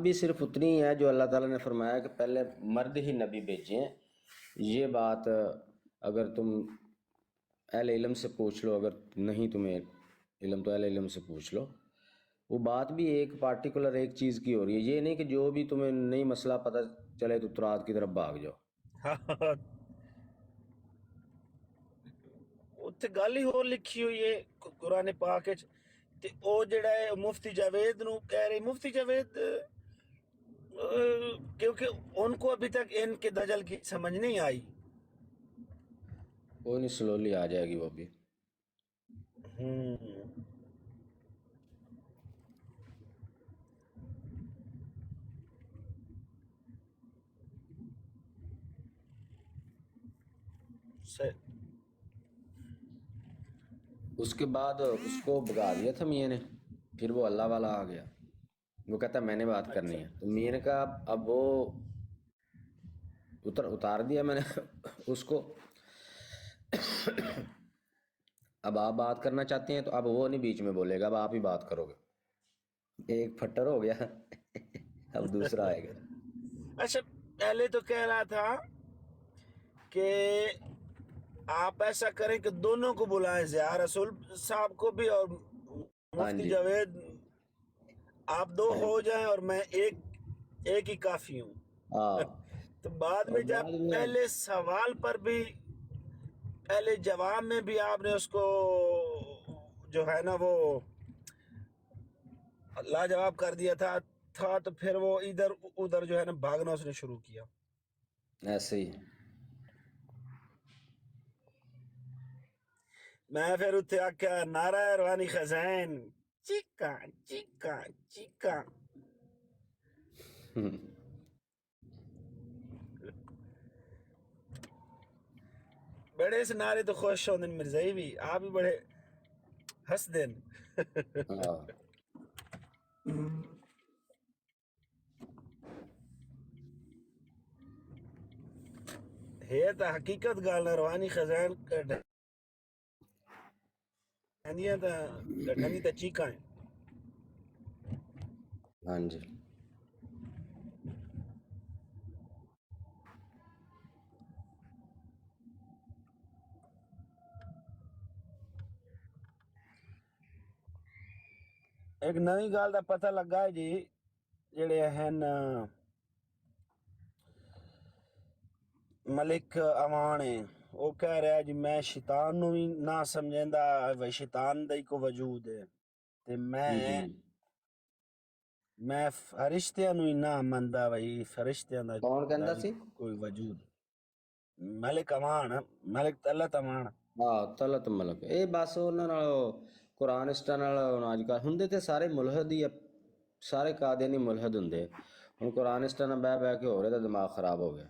بھی صرف اتنی ہی ہے جو اللہ تعالیٰ نے فرمایا کہ پہلے مرد ہی نبی بھیجے ہیں. یہ بات اگر تم اہل علم سے پوچھ لو، اگر نہیں تمہیں علم تو اہل علم سے پوچھ لو. وہ بات بھی ایک پارٹیکولر ایک چیز کی ہو رہی ہے، یہ نہیں کہ جو بھی تمہیں نئی مسئلہ پتہ چلے تو ترات کی طرف بھاگ جاؤ. اتنے گل ہی اور لکھی ہوئی ہے قرآن پاک وچ. تے او جڑا ہے مفتی جاوید نو کہہ رہے، مفتی جاوید کیونکہ ان کو ابھی تک ان کے دجل کی سمجھ نہیں آئی. کوئی نہیں، سلولی آ جائے گی وہ بھی. اس کے بعد اس کو بگا دیا تھا میاں نے، پھر وہ اللہ والا آ گیا، وہ کہتا میں نے بات کرنی ہے. تو میاں نے کہا اب وہ اتار دیا میں نے اس کو، اب آپ بات کرنا چاہتے ہیں تو اب وہ نہیں بیچ میں بولے گا، اب آپ ہی بات کرو گے. ایک پھٹر ہو گیا اب دوسرا آئے گا. اچھا پہلے تو کہہ رہا تھا کہ آپ ایسا کریں کہ دونوں کو بلائیں، ضیاء رسول صاحب کو بھی اور ہاں مفتی جی، جاوید، آپ دو ہو جائیں اور میں ایک ہی کافی ہوں. ہاں. تو بعد اور میں جب بعد میں پہلے سوال پر بھی پہلے جواب میں بھی آپ نے اس کو جو ہے نا وہ لاجواب کر دیا تھا تو پھر وہ ادھر ادھر جو ہے نا بھاگنا اس نے شروع کیا. ایسے ہی میں پھر اتنے آکھیا نعرہ روحانی خزین چیکا چیکا چیکا. بڑے اس نعرے تو خوش ہوندے مرزائی بھی، آپ بھی بڑے ہس دین. ہاں. ہے تو حقیقت گل ہے، روحانی خزین گڈھنی تا چیکاں ہیں. ہاں جی. ایک نئی گل دا پتہ لگا ہے جی، جڑے ہیں ملک امان ہے، وہ کہہ رہا ہے جی میں شیطان نو بھی نہ سمجھیندا وے شیطان دا ہی کو وجود ہے، تے میں فرشتیاں نو ہی نہ مندا وہی فرشتیاں کون دا کہندا بھی سی؟ کوئی وجود. ملک امان، ملک طلعت امان. ہاں طلعت ملک. یہ بس انہاں نال قرآنسٹਾਂ ਨਾਲ ਹੁਣ ਅੱਜ ਕੱਲ੍ਹ ਹੁੰਦੇ ਤੇ ਸਾਰੇ ਮੁਲਹਦ ਹੀ ਆ، ਸਾਰੇ ਕਾਦੀਆਨੀ ਮੁਲਹਦ ਹੁੰਦੇ. ਹੁਣ قرآنسٹਾਂ ਨਾਲ ਬਹਿ ਬਹਿ ਕੇ ਹੋ ਰਿਹਾ ਤਾਂ ਦਿਮਾਗ ਖਰਾਬ ਹੋ ਗਿਆ.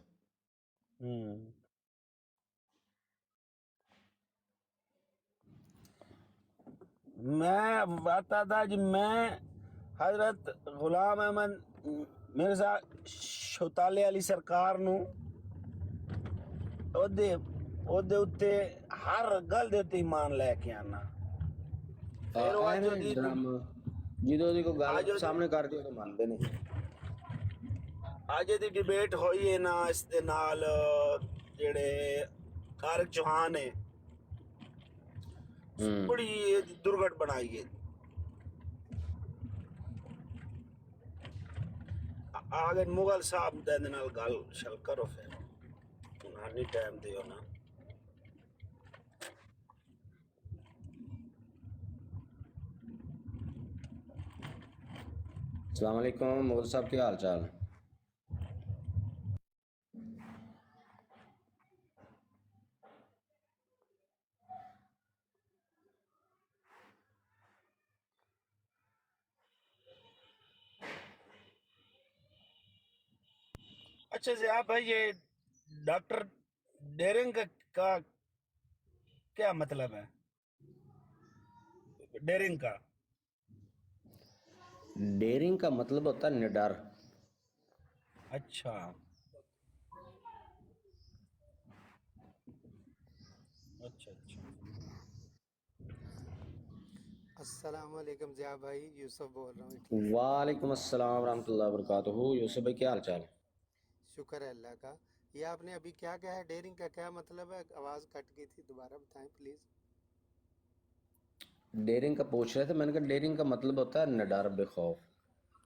میں بتا تھا جی میں حضرت غلام احمد مرزا شوتالے علی سرکار نو اودے اتے ہر گل دے اتے ایمان لے کے آنا. پھر وہ ایویں ڈرامہ جدوں دی کوئی گل سامنے کر کے تو منتے نہیں. اج دی ڈیبیٹ ہوئی ہے نا اس دے نال جڑے طارق چوہان ہے، بڑی درگٹ بنائی ہے. آگے مغل صاحب دے نال گل شل کرو، پھر انہاں نہیں ٹائم دیو نا. السلام علیکم مغل صاحب، کیا حال چال؟ اچھا ضیاء بھائی، یہ ڈاکٹر ڈیرنگ کا کیا مطلب ہے؟ ڈیرنگ کا ڈیرنگ کا مطلب ہوتا ہے نڈر. اچھا اچھا اچھا. السلام علیکم ضیاء بھائی، یوسف بول رہا ہوں اٹلی سے۔ وعلیکم السلام ورحمۃ اللہ وبرکاتہ. یوسف بھائی کیا حال چال ہے؟ شکر ہے اللہ کا۔ یہ آپ نے ابھی کیا کہا ہے، ڈیرنگ کا کیا مطلب ہے؟ آواز کٹ گئی تھی، دوبارہ بتائیں پلیز۔ ڈیرنگ کا پوچھ رہے تھے، میں نے کہا ڈیرنگ کا مطلب ہوتا ہے نڈر بے خوف.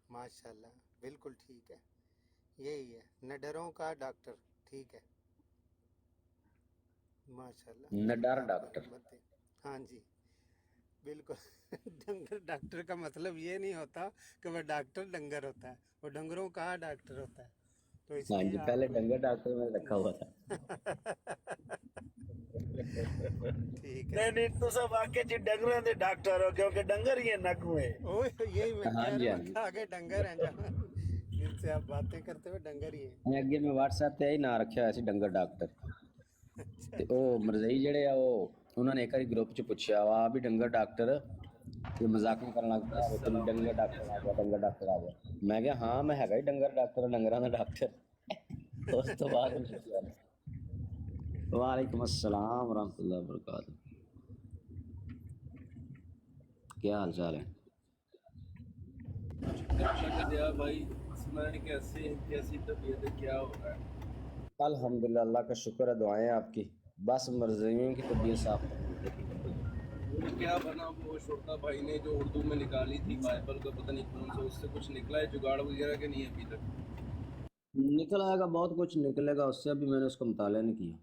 ماشاء اللہ، بالکل ٹھیک ہے، یہی ہے نڈروں کا ڈاکٹر، ٹھیک ہے، ماشاء اللہ، نڈر اللہ آپ کو ڈاکٹر. رحمت دے۔ ہاں جی، بالکل ڈنگر ڈاکٹر کا مطلب یہ نہیں ہوتا کہ وہ ڈاکٹر ڈنگر ہوتا ہے، وہ ڈنگروں کا ڈاکٹر ہوتا ہے، تو اس ہاں لیے جی، آپ پہلے کو ڈنگر ڈاکٹر میں رکھا ہوا تھا. ٹھیک ہے۔ نہیں نہیں تو سب واقع جی ڈنگر دے ڈاکٹر ہو کیونکہ ڈنگر ہی ہے نگوے. یہی میں ہاں کہہ جی رہا ہاں ہوں جی. کہ آگے ڈنگر ہیں جہاں جن سے آپ باتیں کرتے ہوئے ڈنگر ہی ہیں۔ میں اگے میں واٹس ایپ تے ہی نا رکھیا ہوا سی ڈنگر ڈاکٹر. اچھا تے او اچھا، مرزئی جڑے آ وہ انہوں نے ایک باری گروپ چ پوچھا وا بھی ڈنگر ڈاکٹر یہ مذاق میں کرنا لگ پیا وہ السلام ڈنگر علیکم، ڈاکٹر کیسے آ ہیں گیا آپ؟ ڈنگر ڈاکٹر آ گیا. میں کہا ہاں میں ہے ہی ڈنگر ڈاکٹر ڈنگراں دا ڈاکٹر. اس تو بعد میں پوچھا. وعلیکم السلام ورحمۃ اللہ وبرکاتہ. کیا حال چال ہے؟ اللہ کا دیا بھائی، سنائیں کیسی طبیعت ہے، کیا ہو رہا ہے؟ الحمدللہ اللہ کا شکر ہے، دعائیں آپ کی. بس مرزیوں کی طبیعت صاف کرنی چاہیے. وہ کیا بنا وہ شرطا بھائی نے جو اردو میں نکالی تھی بائبل کا، پتہ نہیں کون سا، اس سے کچھ نکلا ہے جگاڑ وغیرہ کہ نہیں ابھی تک؟ نکل آئے گا، بہت کچھ نکلے گا اس سے. ابھی میں نے اس کا مطالعہ نہیں کیا.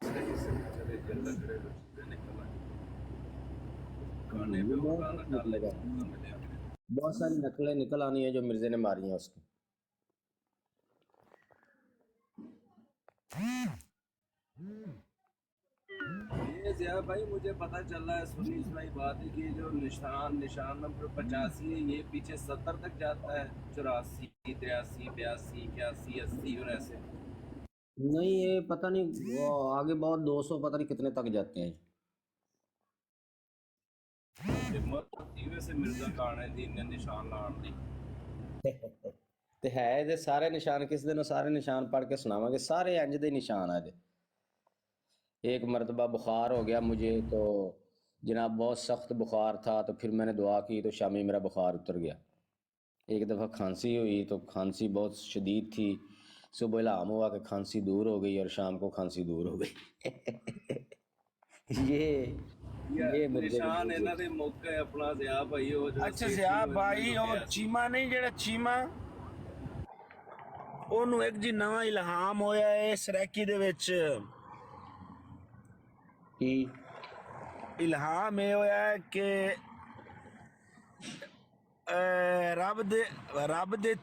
صحیح سے چلے جی، اللہ کرے وہ چیزیں نکل آئیں، کھانے پہ یہ اور بہت کھانا کچھ ڈالنے نکلے گا. کا موقع ملے ہمیں۔ بہت ساری نقلیں نکل آنی ہیں جو مرزے نے ماری ہیں اس کی. یہ ضیاء بھائی مجھے پتہ چل رہا ہے، سنی سنائی بات ہے کہ یہ جو نشان نمبر 85 ہے یہ پیچھے 70 تک جاتا ہے، 84 83 82 81 80 اور ایسے. نہیں یہ پتہ نہیں وہ آگے بہت 200 پتہ نہیں کتنے تک جاتے ہیں. مرضی سے مرزا کانے دین نے نشان لان دی. تے ہے دے سارے نشان کس دن سارے نشان پڑھ کے سناواں گے. سارے انج دے نشان آ دے. ایک مرتبہ بخار ہو گیا مجھے تو جناب بہت سخت بخار تھا، تو پھر میں نے دعا کی تو شامی میرا بخار اتر گیا. ایک دفعہ کھانسی ہوئی تو کھانسی بہت شدید تھی، صبح الہام ہوا کہ کھانسی دور ہو گئی اور شام کو کھانسی دور ہو گئی. یہ مرزے کی نشان خوبی. انہاں دے موقع ہے اپنا ضیاء بھائی ہو جو اچھا سیٹھی ضیاء ہوئے بھائی لگے اور ایسی. چیما نہیں جڑا چیما ਉਹਨੂੰ ਇੱਕ ਜੀ ਨਵਾਂ ਇਲਹਾਮ ਹੋਇਆ ਹੈ ਸਰਾਕੀ ਦੇ ਵਿੱਚ. کی ਇਲਹਾਮ ਇਹ ਹੋਇਆ ਹੈ ਕਿ ਰੱਬ ਦੇ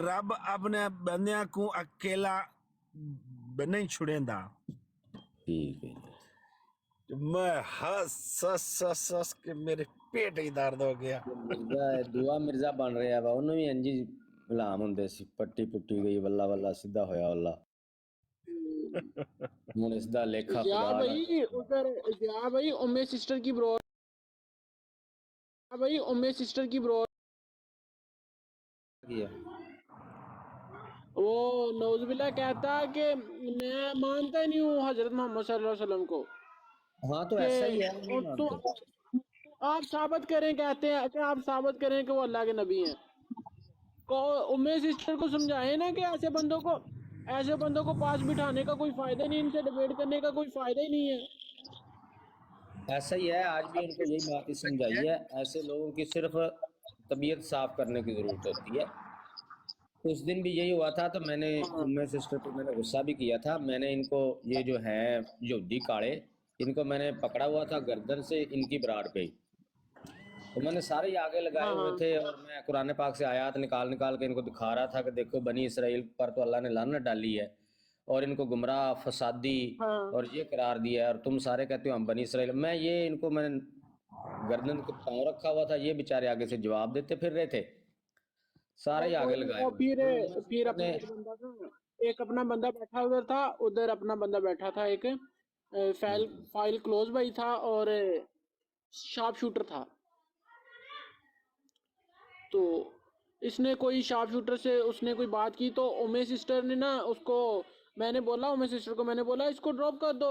ਰੱਬ ਆਪਣੇ ਬੰਦਿਆਂ کو ਅਕੇਲਾ نہیں چھڑیندا. ٹھیک ہے. میں ہس کے میرے پیٹ ہی درد ہو گیا. مرزا دعا مرزا بن رہا وا انہوں بھی انجی غلام ہوندے سی. پٹی پٹی گئی واللہ واللہ سیدھا ہویا واللہ. ہن اس دا لیکھا ضیاء خدا نہ بھائی ادھر، ضیاء بھائی ام سسٹر کی برو، ضیاء بھائی ام سسٹر کی برو، کیا. وہ نعوذ باللہ کہتا ہے کہ میں مانتا ہی نہیں ہوں حضرت محمد صلی اللہ علیہ وسلم کو، ہاں تو کہ ایسا ہی ہے، نہیں تو مانتے. آپ ثابت کریں، کہتے ہیں کہ آپ ثابت کریں کہ وہ اللہ کے نبی ہیں. کو ام سسٹر کو سمجھائیں نا کہ ایسے بندوں کو پاس بٹھانے کا کوئی فائدہ نہیں، ان سے ڈیبیٹ کرنے کا کوئی فائدہ ہی نہیں ہے. ایسا ہی ہے، آج بھی ان کو یہی بات ہی سمجھائی ہے. ایسے لوگوں کی صرف طبیعت صاف کرنے کی ضرورت ہوتی ہے. اس دن بھی یہی ہوا تھا تو میں نے ام سسٹر کو میں نے غصہ بھی کیا تھا. میں نے ان کو یہ جو ہیں یہودی کاڑے ان کو میں نے پکڑا ہوا تھا گردن سے ان کی براڑ پہ ہی. تو میں نے سارے ہی آگے لگائے ہوئے تھے اور میں قرآن پاک سے آیات نکال کے ان کو دکھا رہا تھا کہ دیکھو بنی اسرائیل پر تو اللہ نے لعنت ڈالی ہے اور ان کو گمراہ فسادی اور یہ قرار دیا ہے، اور تم سارے کہتے ہو ہم بنی اسرائیل. میں یہ ان کو میں نے گردن کے پاؤں رکھا ہوا تھا، یہ بیچارے آگے سے جواب دیتے پھر رہے تھے. سارے ہی آگے لگائے اور ہوئے. پھر اپنا ایک بندہ تھا، ایک اپنا بندہ بیٹھا ہوا تھا ادھر، اپنا بندہ بیٹھا تھا ایک فائل کلوز بھائی تھا اور شارپ شوٹر تھا. تو اس نے کوئی شارپ شوٹر سے اس نے کوئی بات کی تو ام سسٹر نے نا اس کو، میں نے بولا ام سسٹر کو، میں نے بولا اس کو ڈراپ کر دو.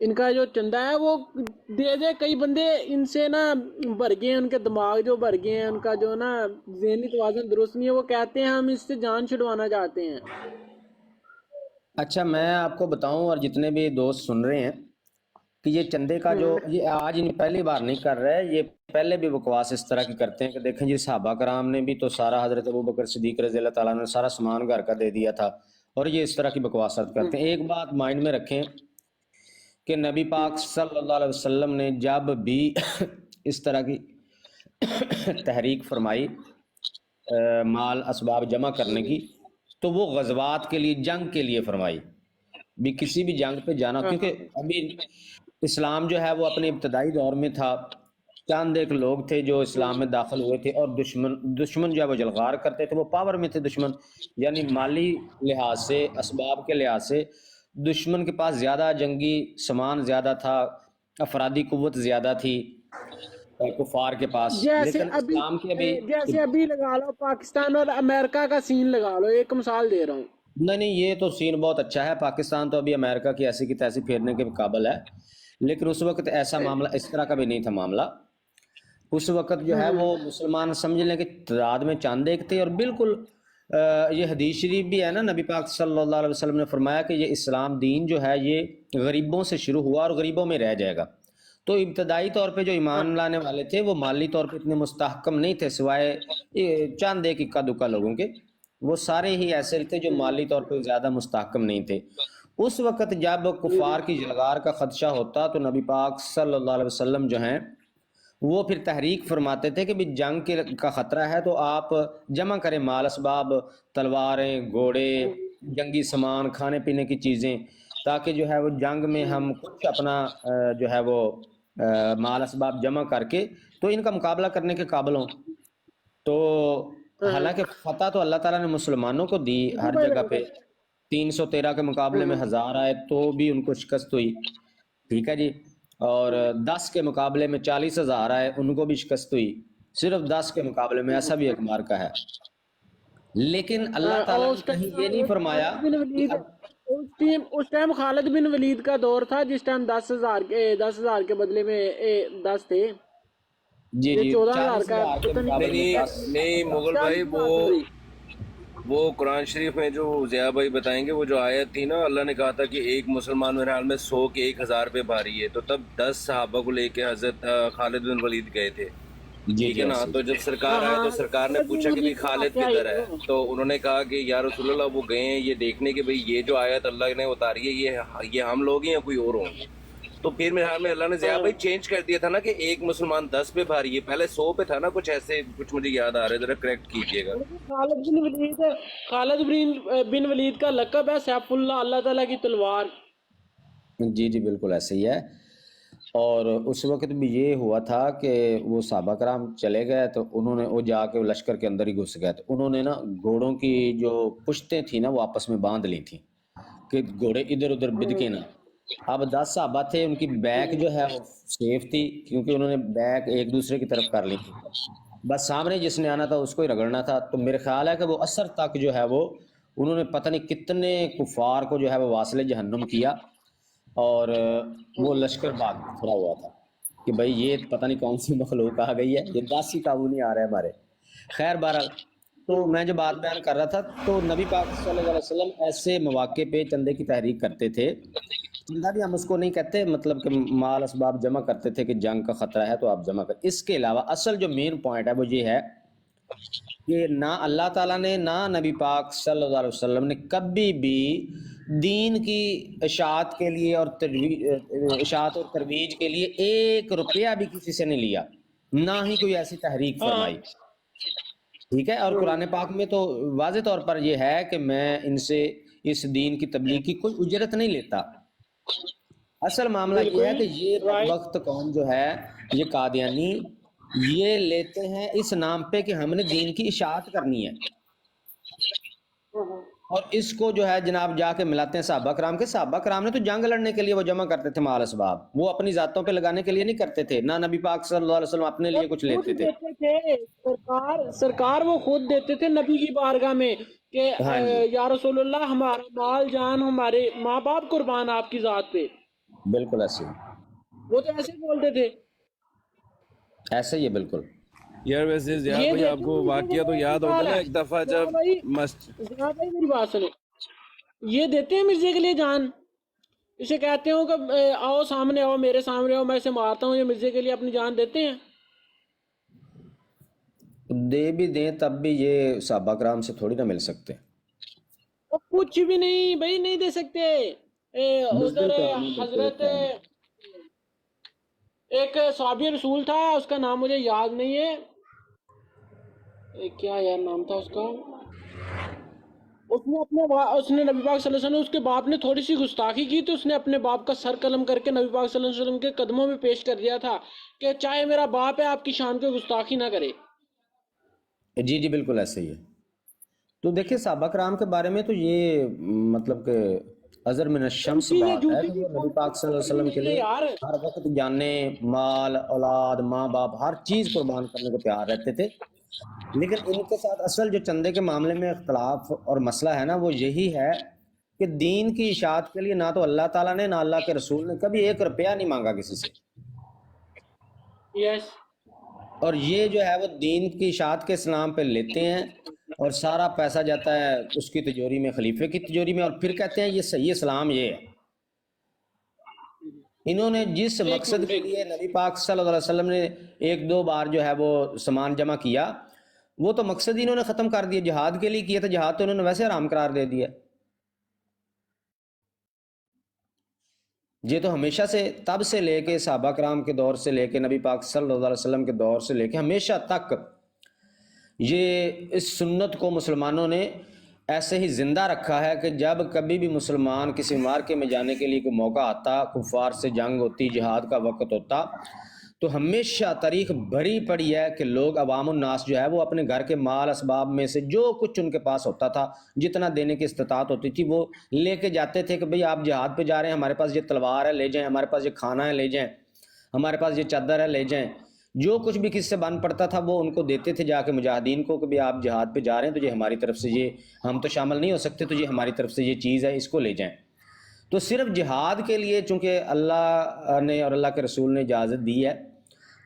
ان کا جو چندہ ہے وہ دے دے. کئی بندے ان سے نا بھر گئے ہیں، ان کے دماغ جو بھر گئے ہیں، ان کا جو نا ذہنی توازن درست نہیں ہے، وہ کہتے ہیں ہم اس سے جان چھڑوانا چاہتے ہیں. اچھا میں آپ کو بتاؤں اور جتنے بھی دوست سن رہے ہیں کہ یہ چندے کا جو یہ آج پہلی بار نہیں کر رہے، یہ پہلے بھی بکواس اس طرح کی کرتے ہیں کہ دیکھیں جی صحابہ کرام نے بھی تو سارا حضرت ابوبکر صدیق رضی اللہ تعالیٰ نے سارا سامان گھر کا دے دیا تھا، اور یہ اس طرح کی بکواسات کرتے ہیں. ایک بات مائنڈ میں رکھیں کہ نبی پاک صلی اللہ علیہ وسلم نے جب بھی اس طرح کی تحریک فرمائی مال اسباب جمع کرنے کی، تو وہ غزوات کے لیے، جنگ کے لیے فرمائی. بھی کسی بھی جنگ پہ جانا، کیونکہ ابھی اسلام جو ہے وہ اپنے ابتدائی دور میں تھا، چند ایک لوگ تھے جو اسلام میں داخل ہوئے تھے، اور دشمن جو ہے وہ جلغار کرتے تھے، وہ پاور میں تھے دشمن، یعنی مالی لحاظ سے، اسباب کے لحاظ سے دشمن کے پاس زیادہ جنگی سامان زیادہ تھا، افرادی قوت زیادہ تھی کفار کے پاس. جیسے لیکن ابھی اسلام کے ابھی لگا لو پاکستان اور امریکہ کا سین لگا لو، ایک مثال دے رہا ہوں. نہیں یہ تو سین بہت اچھا ہے. پاکستان تو ابھی امریکہ کی ایسی کی تیسی پھیرنے کے قابل ہے، لیکن اس وقت ایسا معاملہ اس طرح کا بھی نہیں تھا معاملہ. اس وقت جو ہے وہ مسلمان سمجھ لیں کہ تعداد میں چاند ایک تھے، اور بالکل یہ حدیث شریف بھی ہے نا، نبی پاک صلی اللہ علیہ وسلم نے فرمایا کہ یہ اسلام دین جو ہے یہ غریبوں سے شروع ہوا اور غریبوں میں رہ جائے گا. تو ابتدائی طور پہ جو ایمان لانے والے تھے وہ مالی طور پہ اتنے مستحکم نہیں تھے، سوائے چاند ایک اکا دکا لوگوں کے. وہ سارے ہی ایسے تھے جو مالی طور پہ زیادہ مستحکم نہیں تھے. اس وقت جب کفار کی جلغار کا خدشہ ہوتا تو نبی پاک صلی اللہ علیہ وسلم جو ہیں وہ پھر تحریک فرماتے تھے کہ بھی جنگ کا خطرہ ہے تو آپ جمع کریں مال اسباب، تلواریں، گھوڑے، جنگی سامان، کھانے پینے کی چیزیں، تاکہ جو ہے وہ جنگ میں ہم کچھ اپنا جو ہے وہ مال اسباب جمع کر کے تو ان کا مقابلہ کرنے کے قابل ہوں. تو حالانکہ فتح تو اللہ تعالیٰ نے مسلمانوں کو دی ہر جگہ پہ، 313 کے مقابلے میں 1000 آئے تو بھی ان کو شکست ہوئی، ٹھیک ہے جی، اور 10 کے مقابلے میں 40,000 آئے ان کو بھی شکست ہوئی، صرف 10 کے مقابلے میں. ایسا بھی ایک مارکا ہے. لیکن اللہ تعالیٰ نے کہیں یہ نہیں فرمایا. اس ٹائم خالد بن ولید کا دور تھا جس ٹائم 10,000 کے بدلے میں 10 تھے. جی 14,000 کا نہیں مغل بھائی، وہ قرآن شریف میں جو ضیاء بھائی بتائیں گے، وہ جو آیت تھی نا، اللہ نے کہا تھا کہ ایک مسلمان میرے حال میں 100 کے 1,000 پہ بھاری ہے، تو تب 10 صحابہ کو لے کے حضرت خالد بن ولید گئے تھے، ٹھیک ہے نا. تو جب سرکار آئے تو سرکار نے پوچھا کہ بھائی خالد کدھر ہے، تو انہوں نے کہا کہ یا رسول اللہ وہ گئے ہیں یہ دیکھنے کہ بھئی یہ جو آیت اللہ نے اتاری ہے یہ ہم لوگ ہیں یا کوئی اور ہوں گے. تو پھر میرے خیال میں اللہ نے ضیاء بھائی چینج کر دیا تھا نا کہ ایک مسلمان 10 پہ بھاری ہے، پہلے 100 پہ تھا نا، کچھ ایسے کچھ مجھے یاد آ رہا ہے، ذرا کریکٹ کیجئے گا. خالد بن ولید کا لقب ہے سیف اللہ، اللہ تعالیٰ کی تلوار. جی بالکل ایسے ہی ہے. اور اس وقت بھی یہ ہوا تھا کہ وہ صحابہ کرام چلے گئے تو انہوں نے وہ جا کے لشکر کے اندر ہی گھس گئے، تو انہوں نے نا گھوڑوں کی جو پشتیں تھیں نا وہ آپس میں باندھ لی تھیں کہ گھوڑے ادھر ادھر بد کے نا. اب 10 صحابہ تھے، ان کی بیک جو ہے وہ سیف تھی کیونکہ انہوں نے بیک ایک دوسرے کی طرف کر لی تھی، بس سامنے جس نے آنا تھا اس کو ہی رگڑنا تھا. تو میرے خیال ہے کہ وہ اثر تک جو ہے وہ انہوں نے پتہ نہیں کتنے کفار کو جو ہے وہ واصل جہنم کیا، اور وہ لشکر باغ کھڑا ہوا تھا کہ بھائی یہ پتہ نہیں کون سی مخلوق آ گئی ہے، یہ 10 ہی قابو نہیں آ رہے ہمارے. خیر بہرحال، تو میں جو بات بیان کر رہا تھا، تو نبی پاک صلی اللہ علیہ وسلم ایسے مواقع پہ چندے کی تحریک کرتے تھے. چندہ بھی ہم اس کو نہیں کہتے، مطلب کہ مال اسباب جمع کرتے تھے کہ جنگ کا خطرہ ہے تو آپ جمع کریں. اس کے علاوہ اصل جو مین پوائنٹ ہے وہ یہ ہے کہ نہ اللہ تعالیٰ نے نہ نبی پاک صلی اللہ علیہ وسلم نے کبھی بھی دین کی اشاعت کے لیے اور اشاعت اور ترویج کے لیے 1 روپیہ بھی کسی سے نہیں لیا، نہ ہی کوئی ایسی تحریک فرمائی، ٹھیک ہے. اور قرآن پاک میں تو واضح طور پر یہ ہے کہ میں ان سے اس دین کی تبلیغ کی کوئی اجرت نہیں لیتا. اصل معاملہ یہ ہے کہ یہ وقت قوم جو ہے یہ قادیانی یہ لیتے ہیں اس نام پہ کہ ہم نے دین کی اشاعت کرنی ہے، اور اس کو جو ہے جناب جا کے ملاتے ہیں صحابہ کرام کے. صحابہ کرام نے تو جنگ لڑنے کے لیے وہ جمع کرتے تھے مال اسباب، وہ اپنی ذاتوں پہ لگانے کے لیے نہیں کرتے تھے. نہ نبی پاک صلی اللہ علیہ وسلم اپنے لیے کچھ لیتے تھے، سرکار وہ خود دیتے تھے نبی کی بارگاہ میں کہ یا رسول اللہ ہمارا مال جان ہمارے ماں باپ قربان آپ کی ذات پہ. بالکل ایسے ہی وہ تو ایسے بولتے تھے. ایسے ہی ہے بالکل. یار ویسے زیاد یہ بھائی آپ دیکھیں کو مرزے واقعہ تو کا یاد ہوگا حال نا ہے. ایک دفعہ ضیاء جب بھائی مسجد میری بات سنیں, یہ دیتے ہیں مرزے کے لیے جان, اسے کہتے ہو کہ آؤ سامنے آؤ, میرے سامنے آؤ, میں اسے مارتا ہوں, یہ مرزے کے لیے اپنی جان دیتے ہیں. دے بھی دیں تب بھی یہ صحابہ کرام سے تھوڑی نہ مل سکتے. اور کچھ بھی نہیں بھائی, نہیں دے سکتے. ادھر بزدل کہانی بولتے حضرت رہتے ہیں. ایک صحابی رسول تھا, اس کا نام مجھے یاد نہیں ہے, کیا یار نام تھا اس کا. اس نے نبی پاک صلی اللہ علیہ وسلم, اس کے باپ نے تھوڑی سی گستاخی کی تو اس نے اپنے باپ کا سر قلم کر کے نبی پاک صلی اللہ علیہ وسلم کے قدموں میں پیش کر دیا تھا کہ چاہے میرا باپ ہے آپ کی شان کو گستاخی نہ کرے. جی جی بالکل ایسے ہی ہے. تو دیکھیں صحابہ کرام کے بارے میں تو یہ مطلب کہ ازر من ان الشمس کی یہ بات ہے جوتی کہ کی وہ نبی کوئی پاک صلی اللہ علیہ قدر وسلم نہیں کے ہے لیے یار. ہر وقت جانے, مال, اولاد, ماں باپ ہر چیز قربان کرنے کو تیار رہتے تھے. لیکن ان کے ساتھ اصل جو چندے کے معاملے میں اختلاف اور مسئلہ ہے نا, وہ یہی ہے کہ دین کی اشاعت کے لیے نہ تو اللہ تعالیٰ نے نہ اللہ کے رسول نے کبھی 1 روپیہ نہیں مانگا کسی سے. یس, اور یہ جو ہے وہ دین کی اشاعت کے اسلام پہ لیتے ہیں اور سارا پیسہ جاتا ہے اس کی تجوری میں, خلیفے کی تجوری میں, اور پھر کہتے ہیں یہ صحیح اسلام یہ ہے. انہوں نے جس مقصد کے لیے نبی پاک صلی اللہ علیہ وسلم نے 1-2 بار جو ہے وہ سامان جمع کیا, وہ تو مقصد انہوں نے ختم کر دیا. جہاد کے لیے کیا تھا, جہاد تو انہوں نے ویسے حرام قرار دے دیا. یہ تو ہمیشہ سے, تب سے لے کے صحابہ کرام کے دور سے لے کے نبی پاک صلی اللہ علیہ وسلم کے دور سے لے کے ہمیشہ تک یہ اس سنت کو مسلمانوں نے ایسے ہی زندہ رکھا ہے کہ جب کبھی بھی مسلمان کسی مارکے میں جانے کے لیے کوئی موقع آتا, کفار سے جنگ ہوتی, جہاد کا وقت ہوتا, تو ہمیشہ تاریخ بھری پڑی ہے کہ لوگ عوام الناس جو ہے وہ اپنے گھر کے مال اسباب میں سے جو کچھ ان کے پاس ہوتا تھا, جتنا دینے کی استطاعت ہوتی تھی, وہ لے کے جاتے تھے کہ بھئی آپ جہاد پہ جا رہے ہیں, ہمارے پاس یہ تلوار ہے لے جائیں, ہمارے پاس یہ کھانا ہے لے جائیں, ہمارے پاس یہ چادر ہے لے جائیں. جو کچھ بھی کس سے بن پڑتا تھا وہ ان کو دیتے تھے جا کے مجاہدین کو کہ بھئی آپ جہاد پہ جا رہے ہیں تو یہ ہماری طرف سے, یہ ہم تو شامل نہیں ہو سکتے, تو یہ ہماری طرف سے یہ چیز ہے, اس کو لے جائیں. تو صرف جہاد کے لیے چونکہ اللہ نے اور اللہ کے رسول نے اجازت دی ہے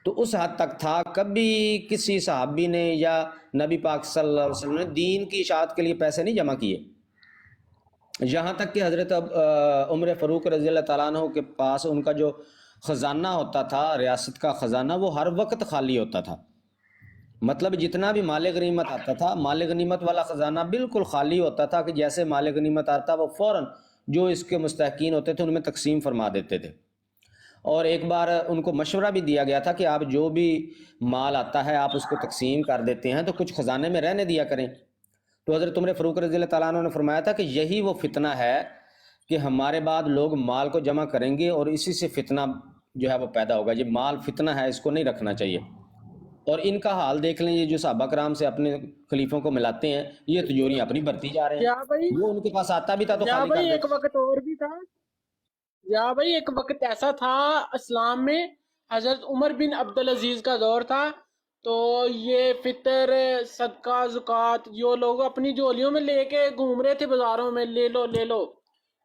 تو اس حد تک تھا. کبھی کسی صحابی نے یا نبی پاک صلی اللہ علیہ وسلم نے دین کی اشاعت کے لیے پیسے نہیں جمع کیے. یہاں تک کہ حضرت عمر فاروق رضی اللہ تعالیٰ عنہ کے پاس ان کا جو خزانہ ہوتا تھا, ریاست کا خزانہ, وہ ہر وقت خالی ہوتا تھا. مطلب جتنا بھی مال غنیمت آتا تھا, مال غنیمت والا خزانہ بالکل خالی ہوتا تھا کہ جیسے مال غنیمت آتا وہ فوراً جو اس کے مستحقین ہوتے تھے ان میں تقسیم فرما دیتے تھے. اور ایک بار ان کو مشورہ بھی دیا گیا تھا کہ آپ جو بھی مال آتا ہے آپ اس کو تقسیم کر دیتے ہیں تو کچھ خزانے میں رہنے دیا کریں. تو حضرت عمر فاروق رضی اللہ تعالیٰ عنہ نے فرمایا تھا کہ یہی وہ فتنہ ہے کہ ہمارے بعد لوگ مال کو جمع کریں گے اور اسی سے فتنہ جو ہے وہ پیدا ہوگا. یہ مال فتنہ ہے, اس کو نہیں رکھنا چاہیے. اور ان کا حال دیکھ لیں, یہ جو صحابہ کرام سے اپنے خلیفوں کو ملاتے ہیں, یہ تجوریاں اپنی بھرتی جا رہے ہیں. کیا بھائی, وہ ان کے پاس آتا بھی تھا تو کیا خالی بھائی کر ایک دیتے. وقت اور بھی تھا, یا بھائی ایک وقت ایسا تھا اسلام میں, حضرت عمر بن عبدالعزیز کا دور تھا, تو یہ فطر, صدقہ, زکوٰۃ جو لوگ اپنی جھولیوں میں لے کے گھوم رہے تھے بازاروں میں, لے لو لے لو,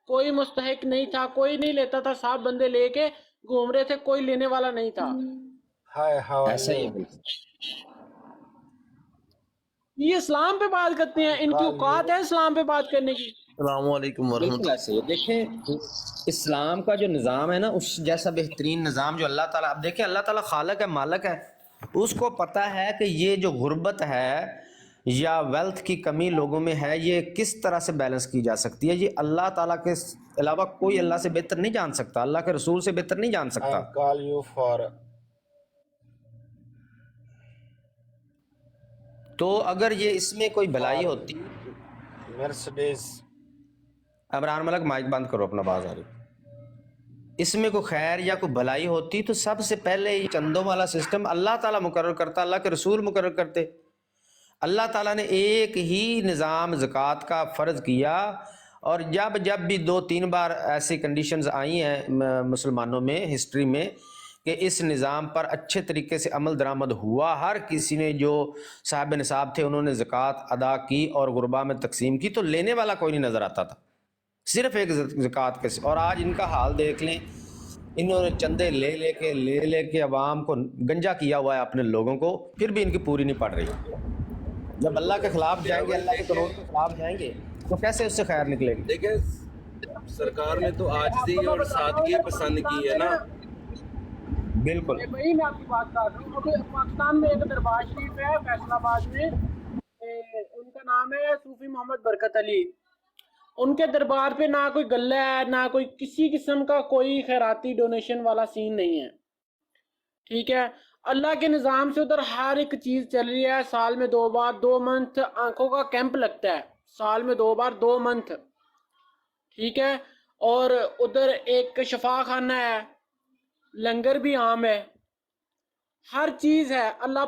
کوئی مستحق نہیں تھا, کوئی نہیں لیتا تھا, 7 بندے لے کے گھوم رہے تھے, کوئی لینے والا نہیں تھا. Hi, how are ایسا ہی you? ہے بالکل. یہ اسلام پہ بات کرتے ہیں, ان کی اوقات ہے اسلام پہ بات کرنے کی. السلام علیکم ورحمۃ بالکل ایسے ہی ہے. دیکھیں اسلام کا جو نظام ہے نا, اس جیسا بہترین نظام جو اللہ تعالیٰ, اب دیکھیں اللہ تعالیٰ خالق ہے, مالک ہے, اس کو پتہ ہے کہ یہ جو غربت ہے یا ویلتھ کی کمی لوگوں میں ہے یہ کس طرح سے بیلنس کی جا سکتی ہے. یہ اللہ تعالیٰ کے علاوہ کوئی اللہ سے بہتر نہیں جان سکتا, اللہ کے رسول سے بہتر نہیں جان سکتا. I call you for تو اگر یہ اس میں کوئی بھلائی ہوتی, Mercedes. عمران ملک مائک بند کرو اپنا, باز آ رہی, اس میں کوئی خیر یا کوئی بھلائی ہوتی تو سب سے پہلے یہ چندوں والا سسٹم اللہ تعالیٰ مقرر کرتا, اللہ کے رسول مقرر کرتے. اللہ تعالیٰ نے ایک ہی نظام زکوٰۃ کا فرض کیا, اور جب بھی 2-3 بار ایسی کنڈیشنز آئی ہیں مسلمانوں میں ہسٹری میں کہ اس نظام پر اچھے طریقے سے عمل درآمد ہوا, ہر کسی نے جو صاحب نصاب تھے انہوں نے زکوٰۃ ادا کی اور غربا میں تقسیم کی, تو لینے والا کوئی نہیں نظر آتا تھا, صرف ایک زکوٰۃ کے. اور آج ان کا حال دیکھ لیں, انہوں نے چندے لے کے عوام کو گنجا کیا ہوا ہے اپنے لوگوں کو، پھر بھی ان کی پوری نہیں پڑ رہی. جب اللہ کے خلاف جائیں گے، اللہ کے قانون کے خلاف جائیں گے تو کیسے اس سے خیر نکلے گی؟ دیکھیں سرکار نے تو عاجزی اور سادگی پسند کی ہے نا. بالکل. بھائی میں آپ کی بات کر رہا ہوں. ابھی پاکستان میں ایک دربار شریف ہے فیصل آباد میں، ان کا نام ہے صوفی محمد برکت علی. ان کے دربار پہ نہ کوئی گلہ ہے، نہ کوئی کسی قسم کا کوئی خیراتی ڈونیشن والا سین نہیں ہے. ٹھیک ہے، اللہ کے نظام سے ادھر ہر ایک چیز چل رہی ہے. سال میں 2 بار 2 منتھ آنکھوں کا کیمپ لگتا ہے، سال میں 2 بار 2 منتھ. ٹھیک ہے، اور ادھر ایک شفا خانہ ہے، لنگر بھی عام ہے، ہر چیز ہے. اللہ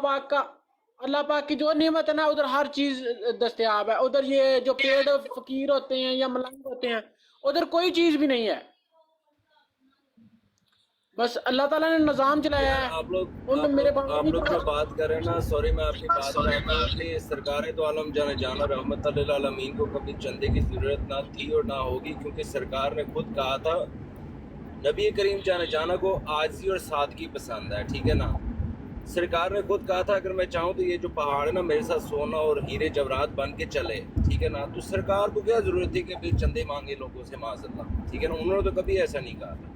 پاک کی جو نعمت ہے نا ادھر ہر چیز دستیاب ہے. ادھر یہ جو پیڑ فقیر ہوتے ہیں یا ملنگ ہوتے ہیں ادھر کوئی چیز بھی نہیں ہے. بس اللہ تعالیٰ نے نظام چلایا ہے. آپ لوگ ان میں میرے بابا آپ جی لوگ کا جو بات کر رہے ہیں نا، سوری میں آپ کی بات کاٹ رہا ہوں کہ سرکار تو عالم جانا رحمت اللہ العالمین کو کبھی چندے کی ضرورت نہ تھی اور نہ ہوگی، کیونکہ سرکار نے خود کہا تھا نبی کریم جانا کو عاجزی اور سادگی پسند ہے. ٹھیک ہے نا، سرکار نے خود کہا تھا اگر میں چاہوں تو یہ جو پہاڑ ہے نا میرے ساتھ سونا اور ہیرے جواہرات بن کے چلے. ٹھیک ہے نا، تو سرکار کو کیا ضرورت تھی کہ بھی چندے مانگے لوگوں سے معاذ اللہ. ٹھیک ہے نا، انہوں نے تو کبھی ایسا نہیں کہا تھا.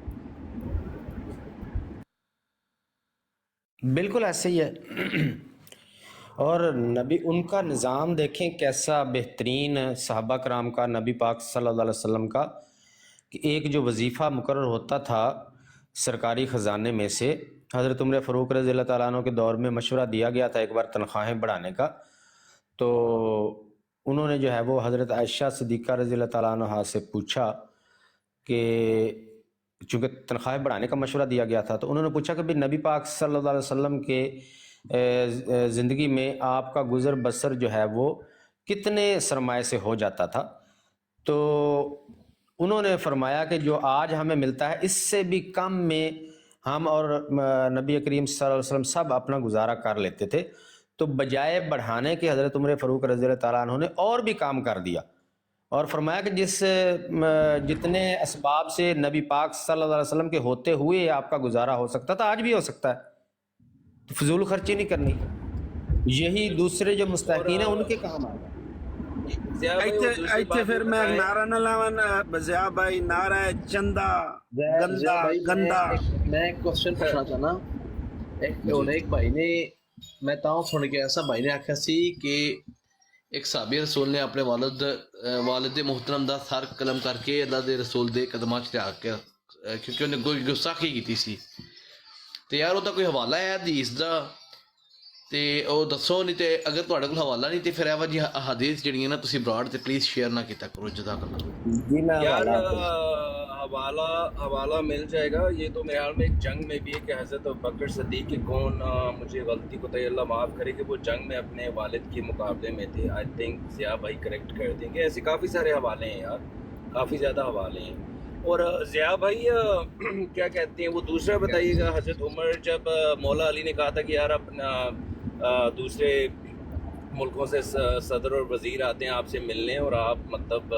بالکل ایسے ہی ہے. اور نبی ان کا نظام دیکھیں کیسا بہترین صحابہ کرام کا، نبی پاک صلی اللہ علیہ وسلم کا، کہ ایک جو وظیفہ مقرر ہوتا تھا سرکاری خزانے میں سے، حضرت عمر فاروق رضی اللہ تعالیٰ عنہ کے دور میں مشورہ دیا گیا تھا ایک بار تنخواہیں بڑھانے کا. تو انہوں نے جو ہے وہ حضرت عائشہ صدیقہ رضی اللہ تعالیٰ عنہ سے پوچھا کہ چونکہ تنخواہیں بڑھانے کا مشورہ دیا گیا تھا تو انہوں نے پوچھا کہ بھی نبی پاک صلی اللہ علیہ وسلم کے زندگی میں آپ کا گزر بسر جو ہے وہ کتنے سرمایے سے ہو جاتا تھا. تو انہوں نے فرمایا کہ جو آج ہمیں ملتا ہے اس سے بھی کم میں ہم اور نبی کریم صلی اللہ علیہ وسلم سب اپنا گزارا کر لیتے تھے. تو بجائے بڑھانے کے حضرت عمر فاروق رضی اللہ تعالیٰ عنہ نے اور بھی کام کر دیا اور فرمایا کہ جتنے اسباب سے نبی پاک صلی اللہ علیہ وسلم کے ہوتے ہوئے آپ کا گزارا ہو سکتا تھا آج بھی ہو سکتا ہے. تو فضول خرچی نہیں کرنی. یہی دوسرے جو مستحقین ہیں ان کے کام آئے گا. ضیاء بھائی وہ دوسری ایتھے بات پھر بھی میں بتائیں. نعرہ نہ لاون ضیاء بھائی، نعرہ ہے چندہ گندا بھائی گندا. میں ایک کوشچن پوچھنا چاہنا. ایک بھائی نے میں تاؤں سن کے ایسا بھائی نے آخیا سی کہ ایک صحابی رسول نے اپنے والد محترم دا سر قلم کر کے اللہ دے رسول دے قدماں چ رکھ کے، کیونکہ انہیں کوئی گستاخی کیتی سی. تے یار وہ کوئی حوالہ ہے حدیث دا تے او دسو، نہیں تے اگر تہاڈے کول حوالہ نہیں تے پھر ایہو جی حدیث جڑیاں نا تسی براڈ تے پلیز شیئر نہ کیتا کرو. جزاک اللہ. جی میں یار حوالہ حوالہ مل جائے گا. یہ تو میرے حال میں ایک جنگ میں بھی ہے کہ حضرت بکر صدیق کے کون، مجھے غلطی کو تو اللہ معاف کرے کہ وہ جنگ میں اپنے والد کے مقابلے میں تھے. آئی تھنک ضیاء بھائی کریکٹ کر دیں گے. ایسے کافی سارے حوالے ہیں یار، کافی زیادہ حوالے ہیں. اور ضیاء بھائی کیا کہتے ہیں وہ دوسرا بتائیے گا. حضرت عمر جب مولا علی نے کہا تھا کہ یار اپنا دوسرے ملکوں سے صدر اور وزیر آتے ہیں آپ سے ملنے اور آپ مطلب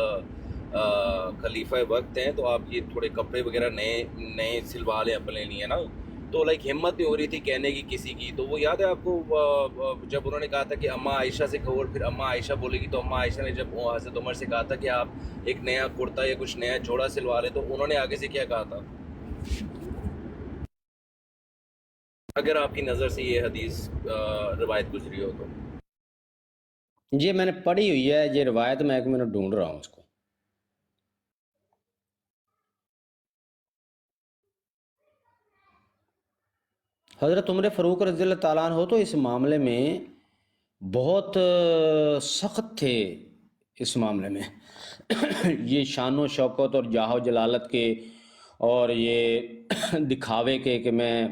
خلیفہ وقت ہیں تو آپ یہ تھوڑے کپڑے وغیرہ نئے سلوا لیں اپنے لیے نا. تو لائک ہمت نہیں ہو رہی تھی کہنے کی کسی کی. تو وہ یاد ہے آپ کو جب انہوں نے کہا تھا کہ اماں عائشہ سے کہو اور پھر اماں عائشہ بولے گی، تو اماں عائشہ نے جب حضرت عمر سے کہا تھا کہ آپ ایک نیا کرتا یا کچھ نیا جوڑا سلوا لیں، تو انہوں نے آگے سے کیا کہا تھا؟ اگر آپ کی نظر سے یہ حدیث روایت گزری ہو تو. جی میں نے پڑھی ہوئی ہے یہ روایت، میں ایک منٹ ڈھونڈ رہا ہوں اس کو. حضرت عمر فاروق رضی اللہ تعالیٰ عنہ تو اس معاملے میں بہت سخت تھے. اس معاملے میں یہ شان و شوکت اور جاہ و جلالت کے اور یہ دکھاوے کے کہ میں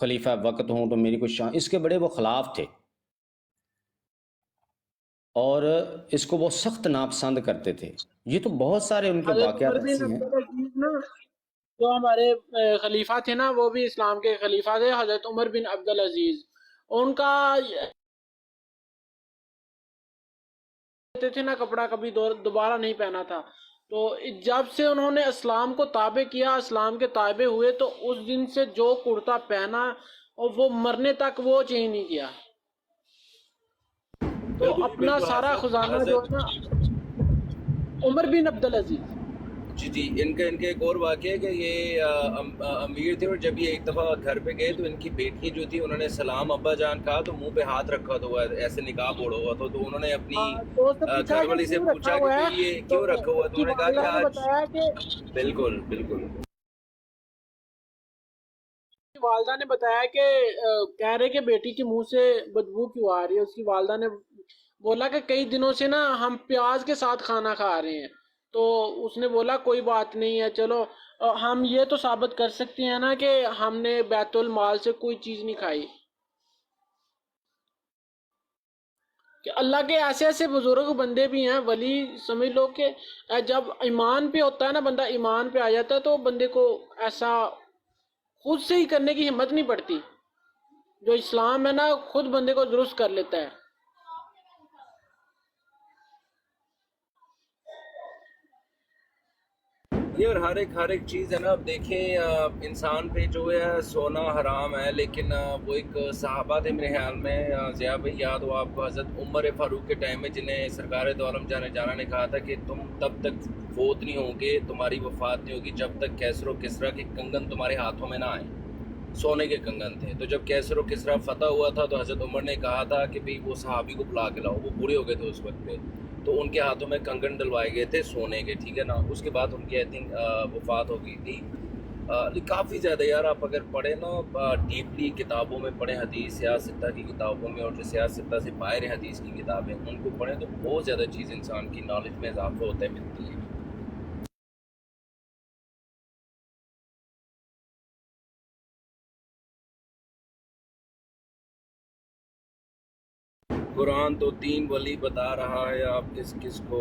خلیفہ وقت ہوں تو میری کچھ شان، اس کے بڑے وہ خلاف تھے اور اس کو وہ سخت ناپسند کرتے تھے. یہ تو بہت سارے ان کے حضرت واقعات عمر بن ایسے ہیں. عبدالعزیز نا جو ہمارے خلیفہ تھے نا، وہ بھی اسلام کے خلیفہ تھے، حضرت عمر بن عبدالعزیز. ان کا تھے نا کپڑا کبھی دوبارہ نہیں پہنا تھا. تو جب سے انہوں نے اسلام کو تابع کیا، اسلام کے تابع ہوئے، تو اس دن سے جو کرتا پہنا اور وہ مرنے تک وہ چینج نہیں کیا. تو بالکل اپنا بالکل سارا خزانہ جو ہے نا عمر بن عبدالعزیز. جی ان کا ایک اور واقعہ ہے کہ یہ امیر تھے، اور جب یہ ایک دفعہ گھر پہ گئے تو ان کی بیٹی جو تھی، انہوں نے سلام ابا جان کہا تو منہ پہ ہاتھ رکھا تو ہوا ایسے نقاب اوڑا ہوا تھا، تو انہوں نے اپنی تو اس سے پوچھا گھر کہ والی سے کیوں رکھا پوچھا کہ ہوا ہے، یہ تو کیوں رکھا ہوا ہے، اس تو کی انہوں نے کہا والدہ کہ نے آج بتایا کہ بالکل بالکل والدہ نے بتایا کہ کہہ رہے کہ بیٹی کے منہ سے بدبو کیوں آ رہی ہے. اس کی والدہ نے بولا کہ کئی دنوں سے نا ہم پیاز کے ساتھ کھانا کھا رہے ہیں. تو اس نے بولا کوئی بات نہیں ہے، چلو ہم یہ تو ثابت کر سکتے ہیں نا کہ ہم نے بیت المال سے کوئی چیز نہیں کھائی. کہ اللہ کے ایسے ایسے بزرگ بندے بھی ہیں، ولی سمجھ لو کہ جب ایمان پہ ہوتا ہے نا بندہ، ایمان پہ آ جاتا ہے تو بندے کو ایسا خود سے ہی کرنے کی ہمت نہیں پڑتی. جو اسلام ہے نا خود بندے کو درست کر لیتا ہے. یہ اور ہر ایک چیز ہے نا. اب دیکھیں انسان پہ جو ہے سونا حرام ہے، لیکن وہ ایک صحابہ تھے میرے خیال میں، ضیاء بھائی یاد ہو آپ کو، حضرت عمر فاروق کے ٹائم میں، جنہیں سرکار دو عالم جانا نے کہا تھا کہ تم تب تک فوت نہیں ہوں گے، تمہاری وفات نہیں ہوگی جب تک کیسر و کسریٰ کے کنگن تمہارے ہاتھوں میں نہ آئیں. سونے کے کنگن تھے. تو جب کیسر و کسریٰ فتح ہوا تھا تو حضرت عمر نے کہا تھا کہ بھئی وہ صحابی کو بلا کے لاؤ، وہ بوڑھے ہو گئے تھے اس وقت پہ، تو ان کے ہاتھوں میں کنگن ڈلوائے گئے تھے سونے کے، ٹھیک ہے نا. اس کے بعد ان کی آئی تھنک وفات ہو گئی تھی. کافی زیادہ یار آپ اگر پڑھیں نا ڈیپلی کتابوں میں پڑھیں، حدیث سیاستہ کی کتابوں میں، اور جو سیاستہ سے باہر حدیث کی کتابیں ان کو پڑھیں تو بہت زیادہ چیز انسان کی نالج میں اضافہ ہوتا ہے، ملتی ہے. قرآن تو 3 ولی بتا رہا ہے، آپ کس کس کو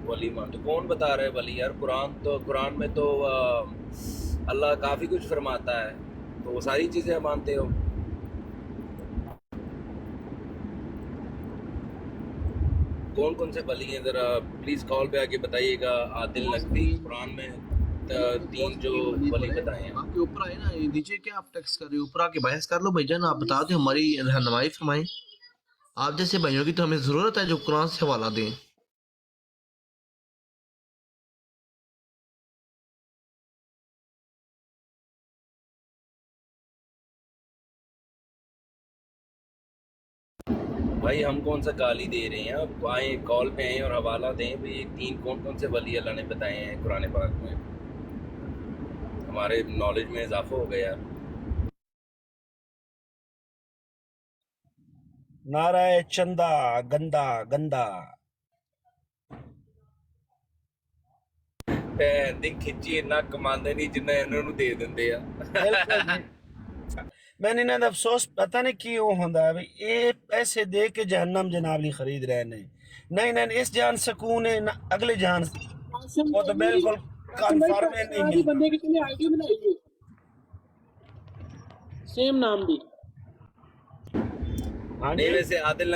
ولی مان؟ تو کون بتا رہا ہے ولی یار؟ قرآن میں تو اللہ کافی کچھ فرماتا ہے، تو وہ ساری چیزیں آپ مانتے ہو. کون سے ولی ہیں ذرا پلیز کال پہ آ کے بتائیے گا. عادل نقوی، قرآن میں 3 جو ولی بتائے ہیں. آپ کے اوپر آئے نا نیچے، کیا آپ ٹیکس کر رہے ہو؟ اوپر آ کے بحث کر لو بھائی جان، آپ بتا دیں، ہماری رہنمائی فرمائیں. آپ جیسے بھائیوں کی تو ہمیں ضرورت ہے جو قرآن سے حوالہ دیں. بھائی ہم کون سا گالی دے رہے ہیں؟ آپ آئیں کال پہ آئیں اور حوالہ دیں بھئی 3 کون سے ولی اللہ نے بتائے ہیں قرآن پاک میں. ہمارے نالج میں اضافہ ہو گیا. نعرہ چندہ گندا گندا. ਭੈਣ ਦੀ ਖਿੱਚੀ ਇੰਨਾ ਕਮਾਉਂਦੇ ਨਹੀਂ ਜਿੰਨਾ ਇਹਨਾਂ ਨੂੰ ਦੇ ਦਿੰਦੇ ਆ. ਬਿਲਕੁਲ ਜੀ. ਮੈਨੂੰ ਇਹਨਾਂ ਦਾ ਅਫਸੋਸ ਪਤਾ ਨਹੀਂ ਕਿਉਂ ਹੁੰਦਾ ਹੈ ਵੀ ਇਹ ਪੈਸੇ ਦੇ ਕੇ ਜਹੰਨਮ ਜਨਾਬ ਲਈ ਖਰੀਦ ਰਹੇ ਨੇ. ਨਹੀਂ ਨਹੀਂ اس جان سکون ہے نہ اگلے جان وہ تو بالکل کنفرم نہیں ملتا. بندے کے لیے آئی ڈی بنائیے سیم نام بھی. ہاں نہیں جی. ویسے عادل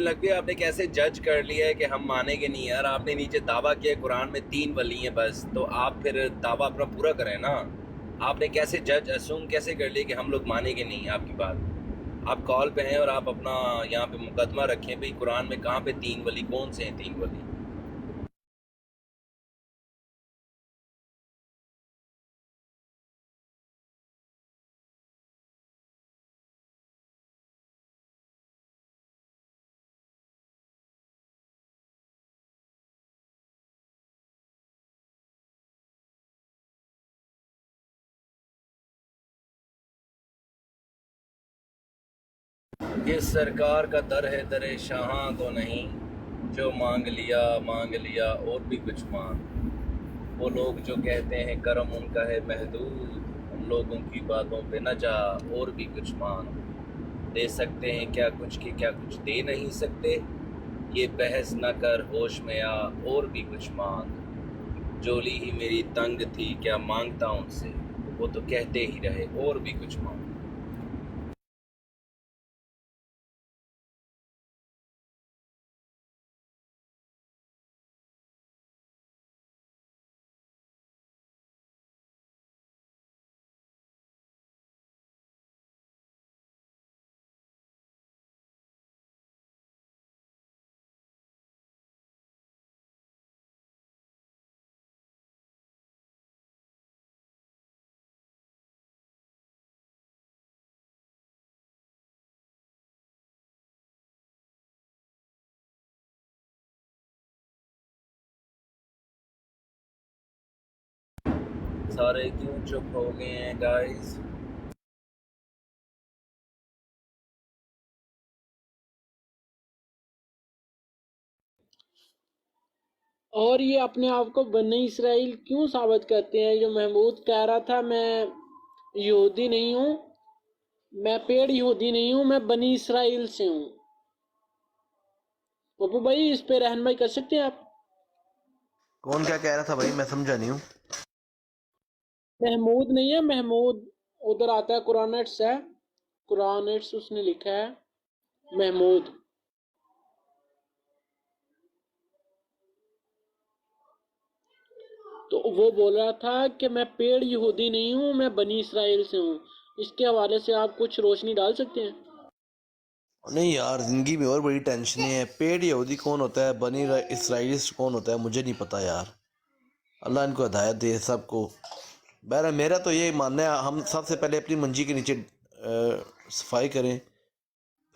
نقوی آپ نے کیسے جج کر لیا ہے کہ ہم مانیں گے نہیں یار؟ آپ نے نیچے دعویٰ کیا قرآن میں 3 ولی ہیں بس، تو آپ پھر دعویٰ اپنا پورا کریں نا. آپ نے کیسے جج اسوم کیسے کر لیا کہ ہم لوگ مانیں گے نہیں آپ کی بات؟ آپ کال پہ ہیں اور آپ اپنا یہاں پہ مقدمہ رکھیں بھئی قرآن میں کہاں پہ 3 ولی، کون سے ہیں 3 ولی؟ یہ سرکار کا در ہے در شاہاں تو نہیں، جو مانگ لیا اور بھی کچھ مانگ. وہ لوگ جو کہتے ہیں کرم ان کا ہے محدود، ان لوگوں کی باتوں پہ نہ جا اور بھی کچھ مانگ. دے سکتے ہیں کیا کچھ کہ کیا کچھ دے نہیں سکتے، یہ بحث نہ کر ہوش میں آ اور بھی کچھ مانگ. جولی ہی میری تنگ تھی کیا مانگتا ان سے، وہ تو کہتے ہی رہے اور بھی کچھ مانگ. سارے کیوں چپ ہو گئے ہیں گائز؟ اور یہ اپنے آپ کو بنی اسرائیل کیوں ثابت کرتے ہیں؟ جو محمود کہہ رہا تھا میں یہودی نہیں ہوں، میں پیڑ یہودی نہیں ہوں، میں بنی اسرائیل سے ہوں. پپو بھائی اس پہ رہنمائی کر سکتے ہیں آپ؟ کون کیا کہہ رہا تھا بھائی؟ میں سمجھا نہیں ہوں. محمود نہیں ہے، محمود ادھر آتا ہے، قرآنٹس ہے، قرآنٹس اس نے لکھا ہے محمود. تو وہ بول رہا تھا کہ میں پیڑ یہودی نہیں ہوں، میں بنی اسرائیل سے ہوں. اس کے حوالے سے آپ کچھ روشنی ڈال سکتے ہیں؟ نہیں یار، زندگی میں اور بڑی ٹینشنیں ہیں. پیڑ یہودی کون ہوتا ہے، بنی اسرائیلسٹ کون ہوتا ہے، مجھے نہیں پتا یار. اللہ ان کو ہدایت دے سب کو. بہرحال میرا تو یہ ماننا ہے ہم سب سے پہلے اپنی منجی کے نیچے صفائی کریں،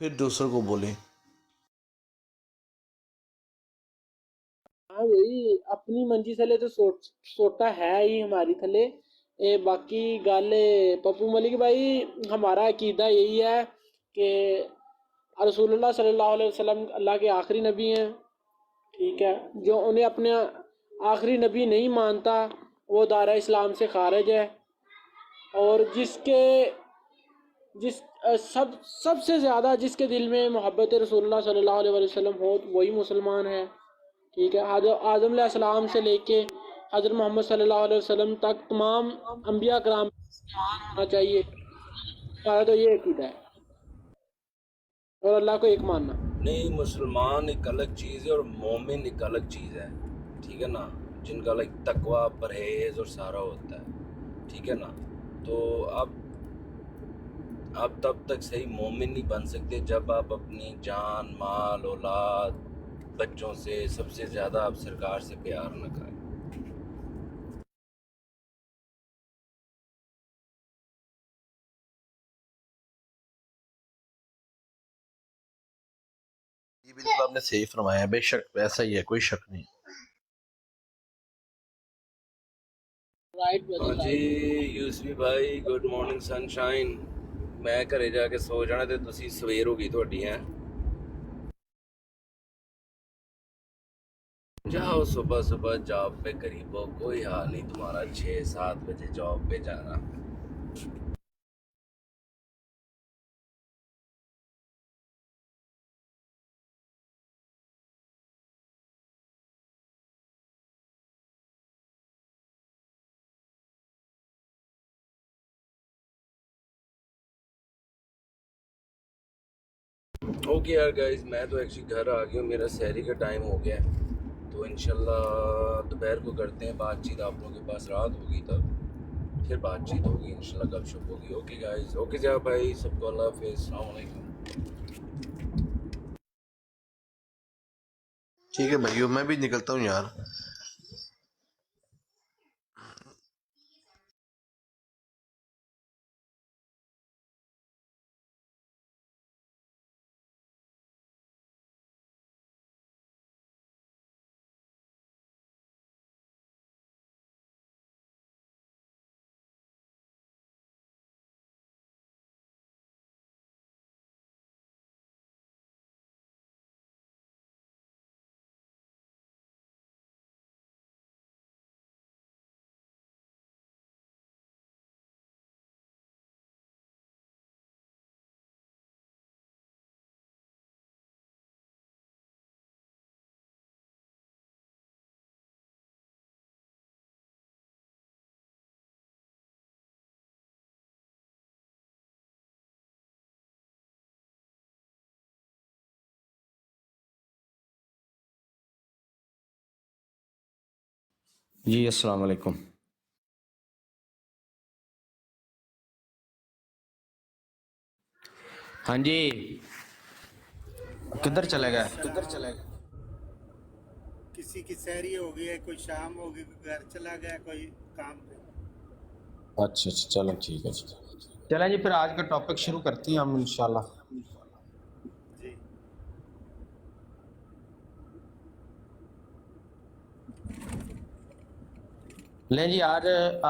پھر دوسروں کو بولیں. ہاں وہی اپنی منجی تھلے تو سوٹا ہے ہی ہماری تھلے. باقی گل پپو ملک بھائی، ہمارا عقیدہ یہی ہے کہ رسول اللہ صلی اللہ علیہ وسلم اللہ کے آخری نبی ہیں. ٹھیک ہے، جو انہیں اپنے آخری نبی نہیں مانتا وہ دائرہ اسلام سے خارج ہے. اور سب سے زیادہ جس کے دل میں محبت رسول اللہ صلی اللہ علیہ وسلم ہو وہی مسلمان ہے. ٹھیک ہے، آدم علیہ السلام سے لے کے حضرت محمد صلی اللہ علیہ وسلم تک تمام انبیاء کرام ہونا چاہیے. ہمارا تو یہ عقیدہ ہے، اور اللہ کو ایک ماننا. نہیں، مسلمان ایک الگ چیز ہے اور مومن ایک الگ چیز ہے، ٹھیک ہے نا، جن کا لائک تقوی، پرہیز اور سارا ہوتا ہے، ٹھیک ہے نا. تو آپ تب تک صحیح مومن نہیں بن سکتے جب آپ اپنی جان، مال، اولاد، بچوں سے سب سے زیادہ آپ سرکار سے پیار نہ کریں. یہ بالکل آپ نے صحیح فرمایا ہے، بے شک ایسا ہی ہے، کوئی شک نہیں. رائٹ ہاں بدل جی رائٹ. یوسفی بھائی، گڈ مارننگ سن شائن. میں گھرے جا کے سو جانا تے تسی سویر ہو گئی تہاڈی. ہیں جاؤ صبح صبح جاب پہ قریب ہو، کوئی حال نہیں تمہارا 6-7 بجے جاب پہ جانا. اوکے یار گائز، میں تو ایکچولی گھر آ گیا ہوں، میرا سحری کا ٹائم ہو گیا ہے. تو انشاءاللہ دوپہر کو کرتے ہیں بات چیت. آپ لوگوں کے پاس رات ہوگی تب پھر بات چیت ہوگی انشاءاللہ، گپ شپ ہوگی. اوکے گائز، اوکے جا بھائی، سب کو اللہ حافظ، السلام علیکم. ٹھیک ہے بھائیو، میں بھی نکلتا ہوں یار. جی السلام علیکم. ہاں جی، کدھر چلے گئے؟ کسی کی سحری ہو گئی ہے، کوئی شام ہو گئی، کوئی گھر چلا گیا، کوئی کام پہ. اچھا چلیں ٹھیک ہے جی. چلیں جی، پھر آج کا ٹاپک شروع کرتے ہیں ہم انشاءاللہ. جی لیں جی، آج آپ